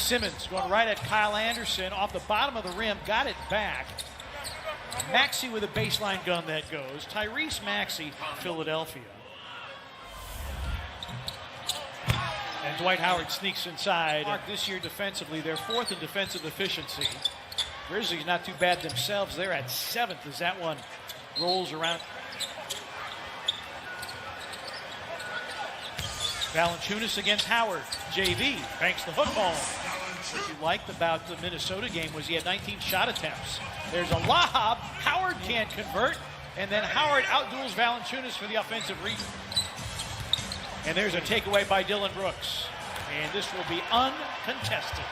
Simmons going right at Kyle Anderson off the bottom of the rim, got it back. Maxey with a baseline gun that goes. Tyrese Maxey, Philadelphia. And Dwight Howard sneaks inside. This year defensively, they're 4th in defensive efficiency. Grizzlies not too bad themselves. They're at 7th as that one rolls around. Valanciunas against Howard. JV banks the hook ball. What you liked about the Minnesota game was he had 19 shot attempts. There's a lob. Howard can't convert. And then Howard outduels Valanciunas for the offensive rebound. And there's a takeaway by Dylan Brooks. And this will be uncontested.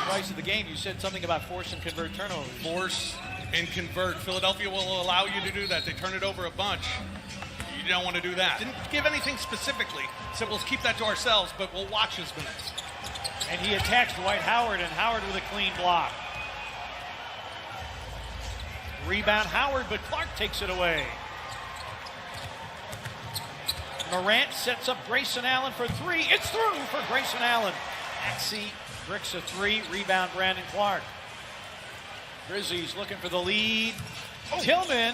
Twice of the game, you said something about force and convert turnovers. Force and convert. Philadelphia will allow you to do that. They turn it over a bunch. You don't want to do that. Didn't give anything specifically. Said we'll keep that to ourselves, but we'll watch his minutes. And he attacks Dwight Howard, and Howard with a clean block. Rebound Howard, but Clark takes it away. Morant sets up Grayson Allen for 3. It's through for Grayson Allen. Maxey bricks a 3. Rebound Brandon Clark. Grizzlies looking for the lead. Tillman,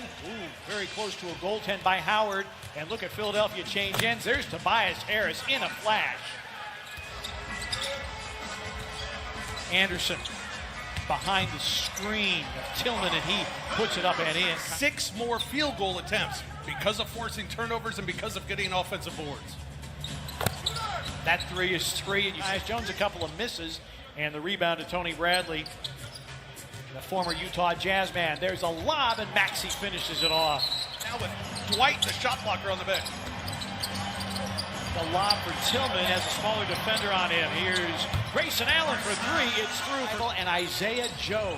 very close to a goaltend by Howard. And look at Philadelphia change ends. There's Tobias Harris in a flash. Anderson behind the screen of Tillman, and he puts it up and in. 6 more field goal attempts because of forcing turnovers and because of getting offensive boards. That 3 is 3. And Tyus Jones a couple of misses, and the rebound to Tony Bradley, the former Utah Jazz man. There's a lob, and Maxey finishes it off. Now with Dwight, the shot blocker, on the bench. The lob for Tillman has a smaller defender on him. Here's Grayson Allen for 3. It's through. And Isaiah Joe,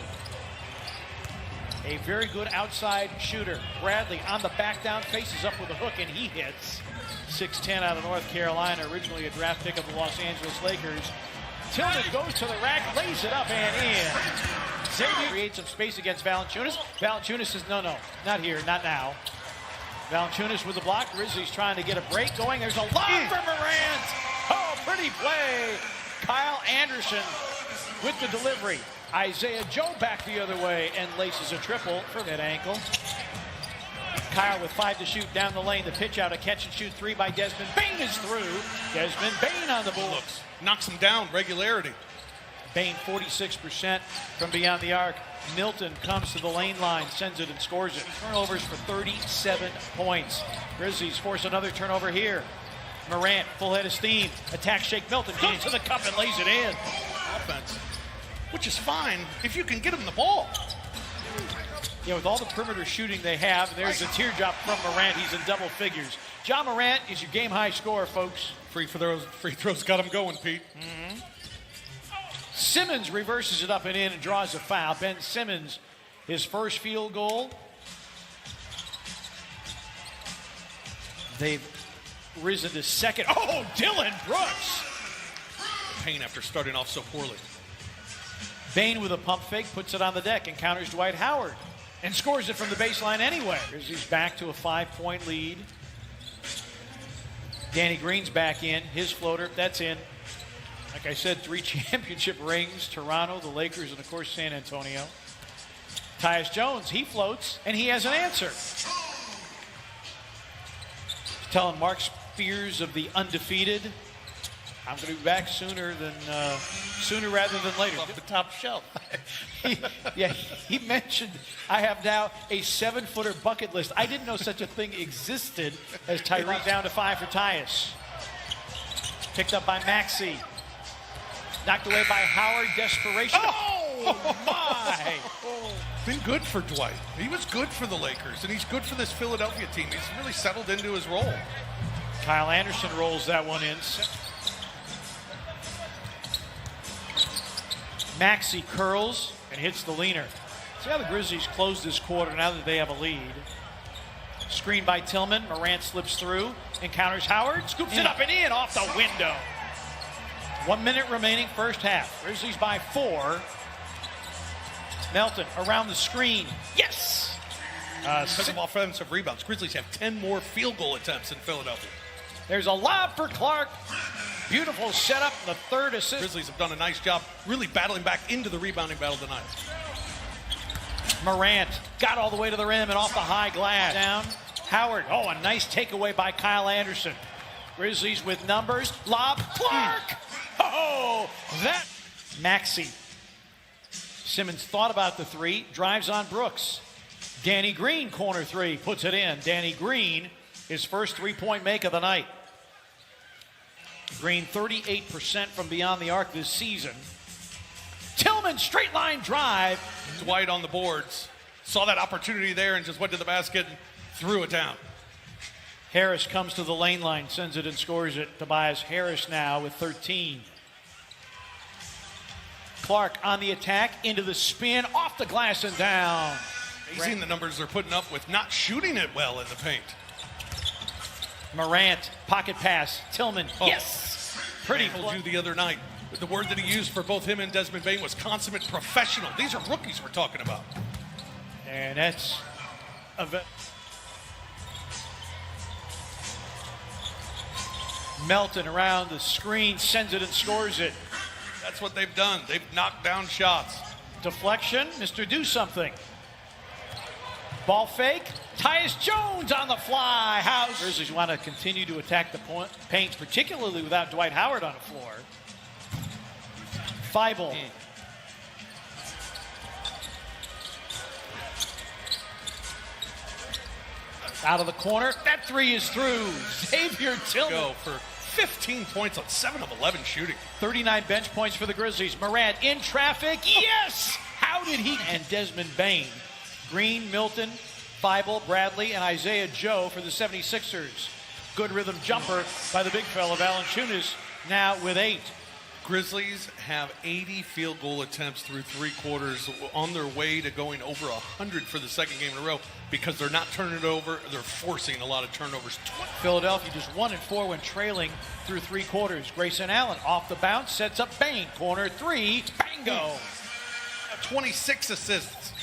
a very good outside shooter. Bradley on the back down, faces up with a hook, and he hits. 6'10" out of North Carolina, originally a draft pick of the Los Angeles Lakers. Tillman goes to the rack, lays it up and in. Xavier creates some space against Valanciunas. Valanciunas says, no, not here, not now. Valanciunas with the block. Grizzlies trying to get a break going. There's a lob for Morant. Oh, pretty play. Kyle Anderson with the delivery. Isaiah Joe back the other way and laces a triple for that ankle. Kyle with 5 to shoot down the lane. The pitch out, a catch and shoot 3 by Desmond Bane is through. Desmond Bane on the board. Knocks him down, regularity. Bane 46% from beyond the arc. Milton comes to the lane line, sends it and scores it. Turnovers for 37 points. Grizzlies force another turnover here. Morant, full head of steam. Attack Shake Milton, goes to the cup and lays it in. Offense, which is fine if you can get him the ball. Yeah, with all the perimeter shooting they have, there's a teardrop from Morant. He's in double figures. Ja Morant is your game-high scorer, folks. Free throws got him going, Pete. Simmons reverses it up and in and draws a foul. Ben Simmons, his first field goal. They've risen to second. Oh, Dylan Brooks. Pain after starting off so poorly. Bane with a pump fake, puts it on the deck, encounters Dwight Howard, and scores it from the baseline anyway. He's back to a 5-point lead. Danny Green's back in. His floater, that's in. Like I said, 3 championship rings. Toronto, the Lakers, and of course San Antonio. Tyus Jones, he floats, and he has an answer. He's telling Mark Spears of the Undefeated, I'm going to be back sooner rather than later. Off the top shelf. he mentioned, I have now a 7-footer bucket list. I didn't know such a thing existed as Tyreek down to 5 for Tyus. Picked up by Maxey. Knocked away by Howard, desperation. Oh, my! Been good for Dwight. He was good for the Lakers, and he's good for this Philadelphia team. He's really settled into his role. Kyle Anderson rolls that one in. Maxey curls and hits the leaner. See how the Grizzlies close this quarter now that they have a lead. Screen by Tillman. Morant slips through, encounters Howard, scoops it up and in off the window. 1 minute remaining, first half. Grizzlies by 4. Melton around the screen. Yes! Because of offensive rebounds, Grizzlies have 10 more field goal attempts in Philadelphia. There's a lob for Clark. Beautiful setup, the third assist. Grizzlies have done a nice job really battling back into the rebounding battle tonight. Morant got all the way to the rim and off the high glass. Down. Howard. Oh, a nice takeaway by Kyle Anderson. Grizzlies with numbers. Lob. Clark. Oh, that. Maxey. Simmons thought about the three. Drives on Brooks. Danny Green, corner three. Puts it in. Danny Green, his first three-point make of the night. Green 38% from beyond the arc this season. Tillman, straight line drive. Dwight on the boards. Saw that opportunity there and just went to the basket and threw it down. Harris comes to the lane line, sends it and scores it. Tobias Harris now with 13. Clark on the attack, into the spin, off the glass and down. Amazing the numbers they're putting up with not shooting it well in the paint. Morant, pocket pass, Tillman, yes! Pretty. I told you the other night, the word that he used for both him and Desmond Bane was consummate professional. These are rookies we're talking about. And that's Melton around the screen, sends it and scores it. That's what they've done. They've knocked down shots. Deflection, Mr. Do Something. Ball fake, Tyus Jones on the fly. House. Grizzlies want to continue to attack the paint, particularly without Dwight Howard on the floor. Feibel. Out of the corner, that three is through. Xavier Tillman. Go for 15 points on 7 of 11 shooting. 39 bench points for the Grizzlies. Morant in traffic, yes! How did he? And Desmond Bane. Green, Milton, Feibel, Bradley, and Isaiah Joe for the 76ers. Good rhythm jumper by the big fella, Valanciunas, now with 8. Grizzlies have 80 field goal attempts through 3 quarters, on their way to going over 100 for the second game in a row because they're not turning it over. They're forcing a lot of turnovers. Philadelphia just 1-4 when trailing through 3 quarters. Grayson Allen off the bounce, sets up Bane. Corner 3, bango. 26 assists.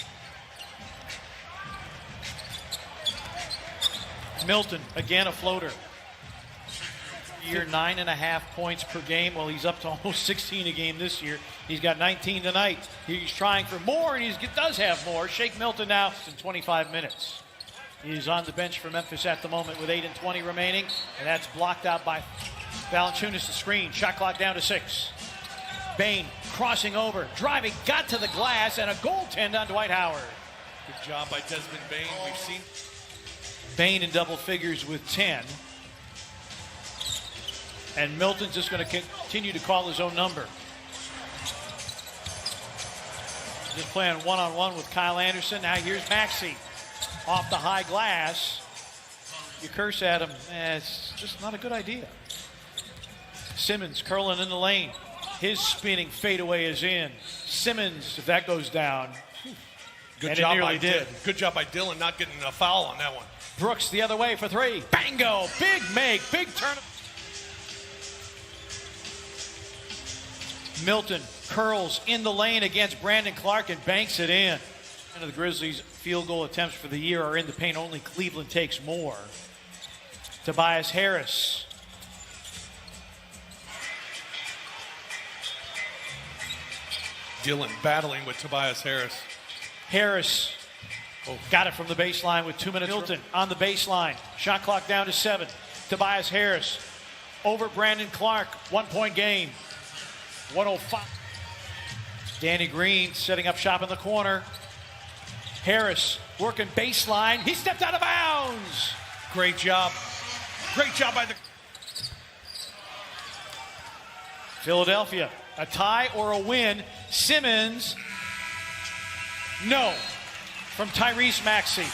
Milton, again a floater. Year 9.5 points per game. Well, he's up to almost 16 a game this year. He's got 19 tonight. He's trying for more, and he does have more. Shake Milton now in 25 minutes. He's on the bench for Memphis at the moment with 8:20 remaining, and that's blocked out by Valanciunas. The screen. Shot clock down to 6. Bane crossing over, driving, got to the glass, and a goaltend on Dwight Howard. Good job by Desmond Bane. We've seen Bane in double figures with 10. And Milton's just going to continue to call his own number. Just playing one-on-one with Kyle Anderson. Now here's Maxey off the high glass. You curse at him. It's just not a good idea. Simmons curling in the lane. His spinning fadeaway is in. Simmons, if that goes down. Good job by Dylan. Good job by Dylan not getting a foul on that one. Brooks the other way for 3. Bango! Big make, big turn. Milton curls in the lane against Brandon Clark and banks it in. One of the Grizzlies' field goal attempts for the year are in the paint. Only Cleveland takes more. Tobias Harris. Dylan battling with Tobias Harris. Harris got it from the baseline with 2 minutes. Milton on the baseline. Shot clock down to 7. Tobias Harris over Brandon Clark. 1-point game. 105. Danny Green setting up shop in the corner. Harris working baseline. He stepped out of bounds. Great job. Great job by the Philadelphia. A tie or a win. Simmons. No. From Tyrese Maxey.